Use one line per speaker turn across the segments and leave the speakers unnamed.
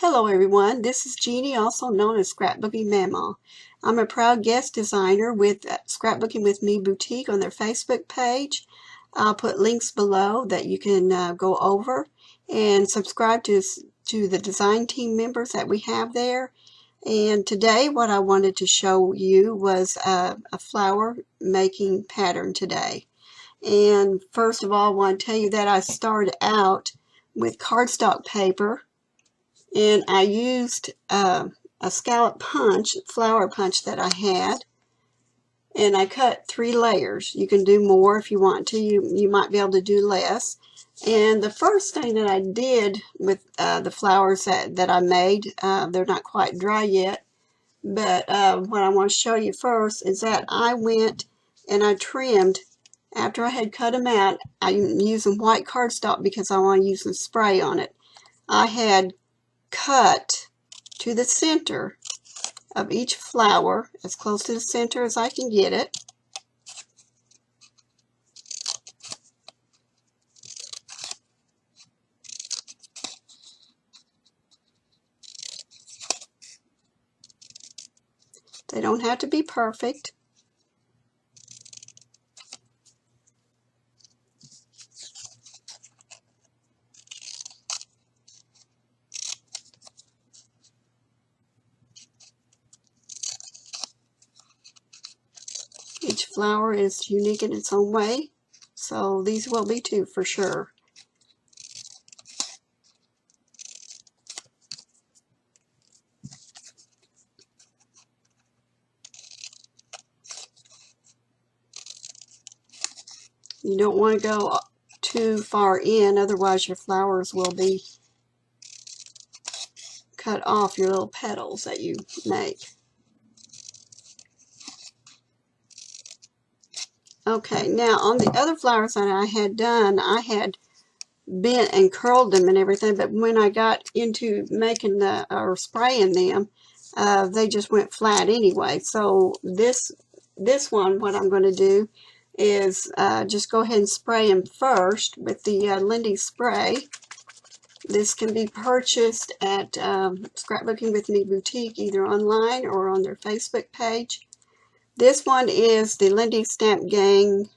Hello everyone, this is Jeannie, also known as Scrapbooking Mama. I'm a proud guest designer with Scrapbooking with Me Boutique on their Facebook page. I'll put links below that you can go over and subscribe to the design team members that we have there. And today what I wanted to show you was a flower making pattern today. And first of all, I want to tell you that I started out with cardstock paper. And I used a scallop punch, flower punch that I had, and I cut 3 layers. You can do more if you want to. You might be able to do less. And the first thing that I did with the flowers that I made, they're not quite dry yet, but what I want to show you first is that I went and I trimmed. After I had cut them out, I'm using white cardstock because I want to use some spray on it. I had cut to the center of each flower, as close to the center as I can get it. They don't have to be perfect. Each flower is unique in its own way, so these will be too for sure. You don't want to go too far in, otherwise your flowers will be cut off your little petals that you make. Okay, now on the other flowers that I had done, I had bent and curled them and everything, but when I got into making or spraying them, they just went flat anyway. So this one, what I'm going to do is just go ahead and spray them first with the Lindy spray. This can be purchased at Scrapbooking with Me Boutique, either online or on their Facebook page. This one is the Lindy Stamp Gang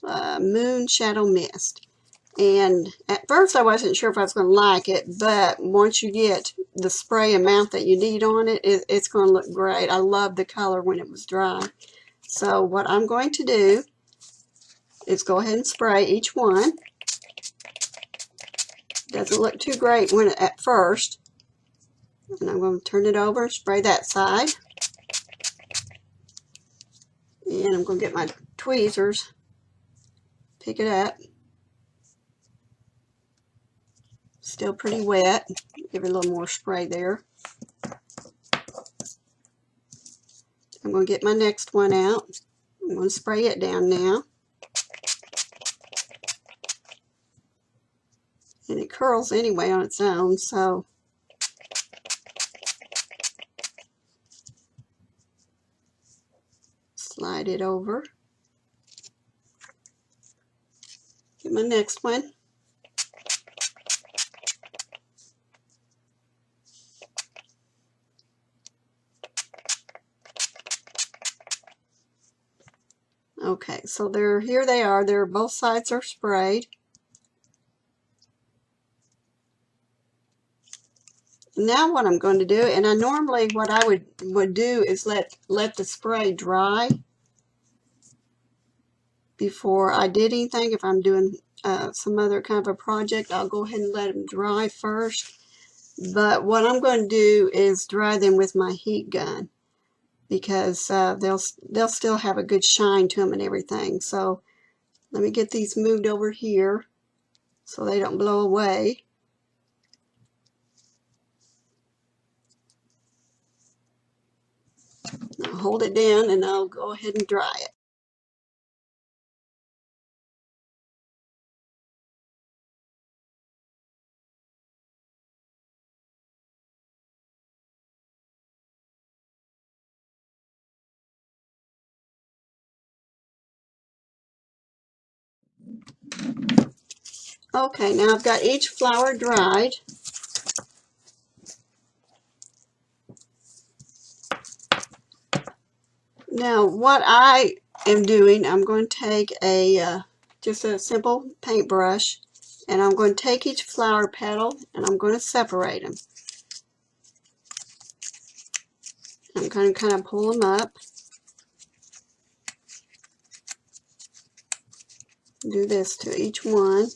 Moon Shadow Mist. And at first I wasn't sure if I was going to like it, but once you get the spray amount that you need on it, it's going to look great. I love the color when it was dry. So what I'm going to do is go ahead and spray each one. Doesn't look too great at first. And I'm going to turn it over and spray that side. And I'm going to get my tweezers, pick it up. Still pretty wet. Give it a little more spray there. I'm going to get my next one out. I'm going to spray it down now. And it curls anyway on its own, so slide it over. Get my next one. Okay, so here they are. Both sides are sprayed. Now what I'm going to do, and I normally what I would do is let the spray dry before I did anything. If I'm doing some other kind of a project, I'll go ahead and let them dry first. But what I'm going to do is dry them with my heat gun, because they'll still have a good shine to them and everything. So let me get these moved over here so they don't blow away. I'll hold it down and I'll go ahead and dry it. Okay, now I've got each flower dried. Now what I am doing, I'm going to take a just a simple paintbrush, and I'm going to take each flower petal and I'm going to separate them. I'm going to kind of pull them up. Do this to each one.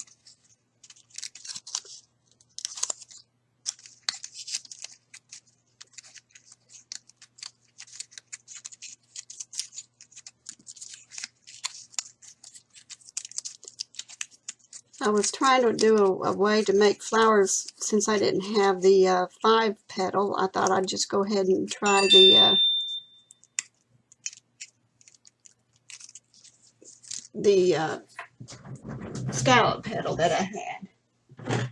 I was trying to do a way to make flowers since I didn't have the 5 petal. I thought I'd just go ahead and try the scallop petal that I had.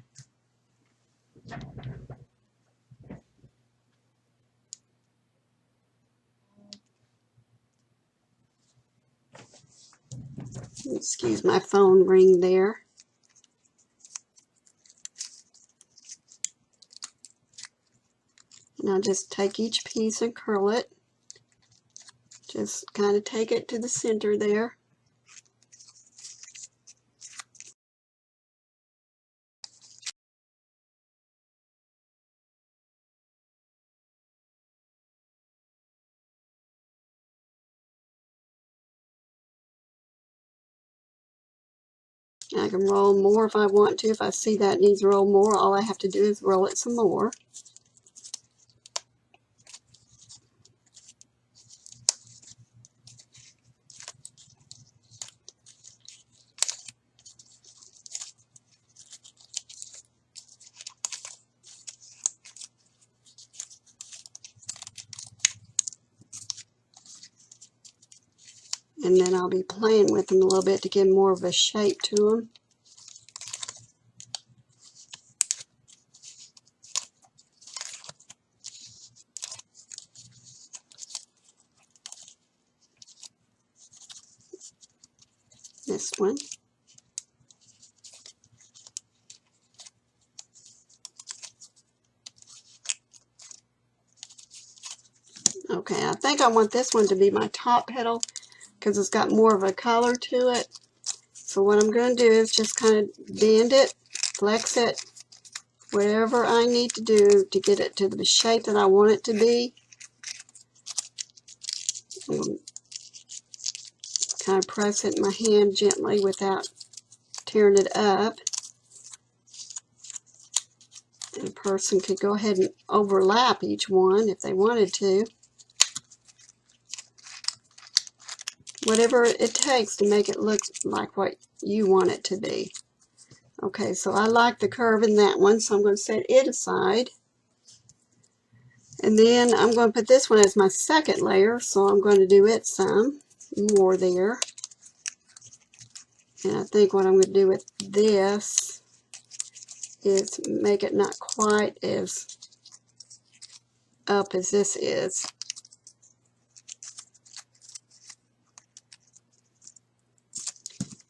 Excuse my phone ring there. And I'll just take each piece and curl it. Just kind of take it to the center there. I can roll more if I want to. If I see that needs to roll more, all I have to do is roll it some more. And then I'll be playing with them a little bit to give more of a shape to them. This one. Okay, I think I want this one to be my top petal because it's got more of a color to it. So what I'm going to do is just kind of bend it, flex it, whatever I need to do to get it to the shape that I want it to be. I'm going to kind of press it in my hand gently without tearing it up. And a person could go ahead and overlap each one if they wanted to. Whatever it takes to make it look like what you want it to be. Okay, so I like the curve in that one, so I'm going to set it aside. And then I'm going to put this one as my second layer, so I'm going to do it some more there. And I think what I'm going to do with this is make it not quite as up as this is.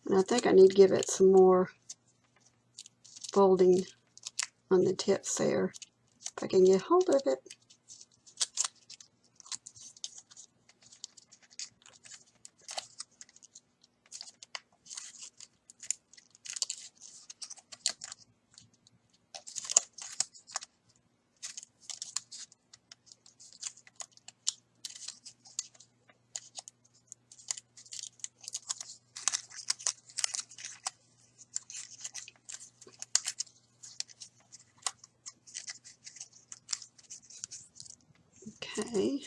And I think I need to give it some more folding on the tips there, if I can get hold of it. Okay,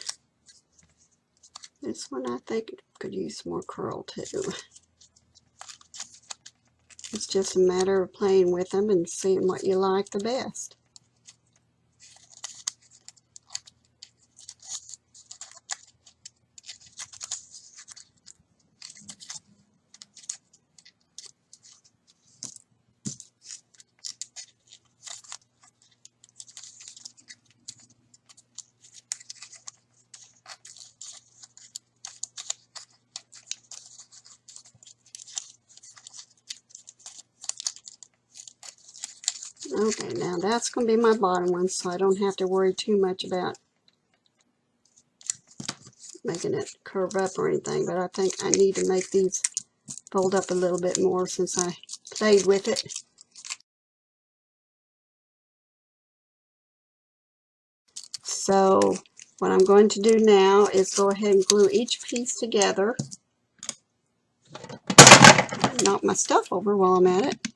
this one I think could use more curl too. It's just a matter of playing with them and seeing what you like the best. Okay, now that's going to be my bottom one, so I don't have to worry too much about making it curve up or anything, but I think I need to make these fold up a little bit more since I played with it. So what I'm going to do now is go ahead and glue each piece together. Knock my stuff over while I'm at it.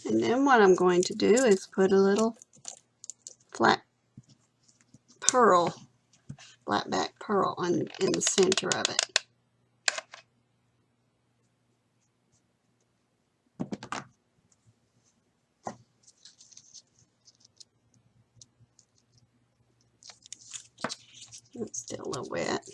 And then what I'm going to do is put a little flat pearl, flat back pearl in the center of it. It's still a little wet.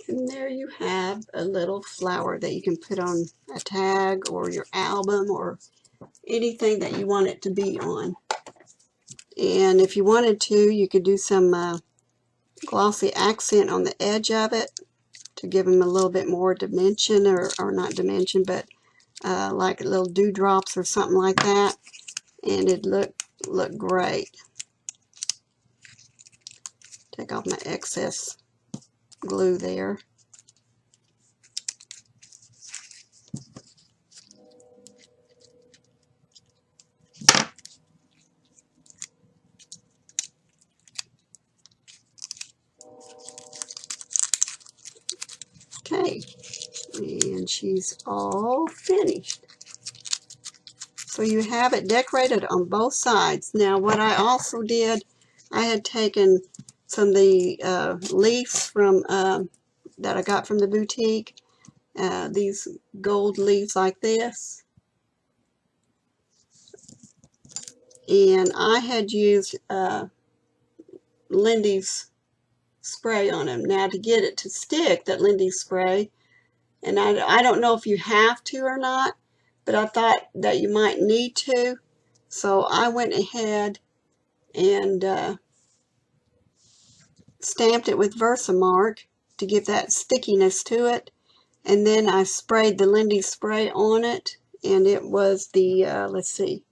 And there you have a little flower that you can put on a tag or your album or anything that you want it to be on. And if you wanted to, you could do some glossy accent on the edge of it to give them a little bit more dimension, or not dimension, but like little dewdrops or something like that. And it'd look great. Take off my excess glue there. Okay, and she's all finished. So you have it decorated on both sides. Now what I also did, I had taken some of the leaves from that I got from the boutique, these gold leaves like this, and I had used Lindy's spray on them. Now to get it to stick, that Lindy's spray, and I don't know if you have to or not, but I thought that you might need to, so I went ahead and stamped it with Versamark to give that stickiness to it, and then I sprayed the Lindy spray on it, and it was the let's see,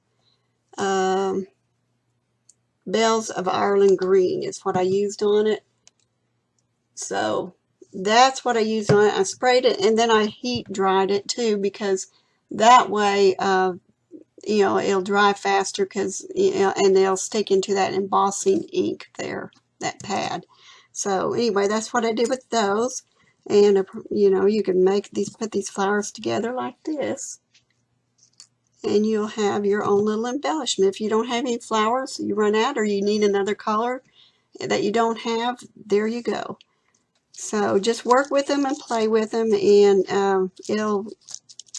Bells of Ireland green is what I used on it. So that's what I used on it. I sprayed it, and then I heat dried it too, because that way you know, it'll dry faster, because and they'll stick into that embossing ink there, that pad. So anyway, that's what I did with those. And you know, you can make these, put these flowers together like this, and you'll have your own little embellishment. If you don't have any flowers, you run out, or you need another color that you don't have, there you go. So just work with them and play with them, and it'll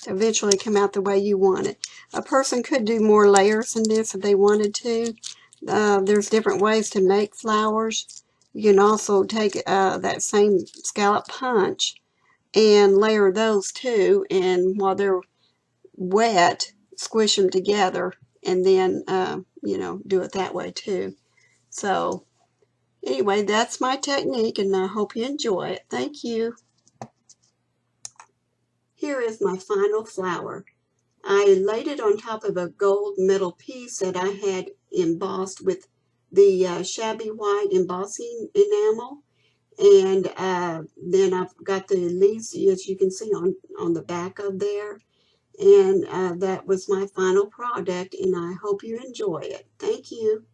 eventually come out the way you want it. A person could do more layers than this if they wanted to. There's different ways to make flowers. You can also take that same scallop punch and layer those too, and while they're wet, squish them together, and then you know, do it that way too. So anyway, that's my technique, and I hope you enjoy it. Thank you. Here is my final flower. I laid it on top of a gold metal piece that I had embossed with the shabby white embossing enamel. And then I've got the leaves, as you can see, on the back of there. And that was my final product, and I hope you enjoy it. Thank you.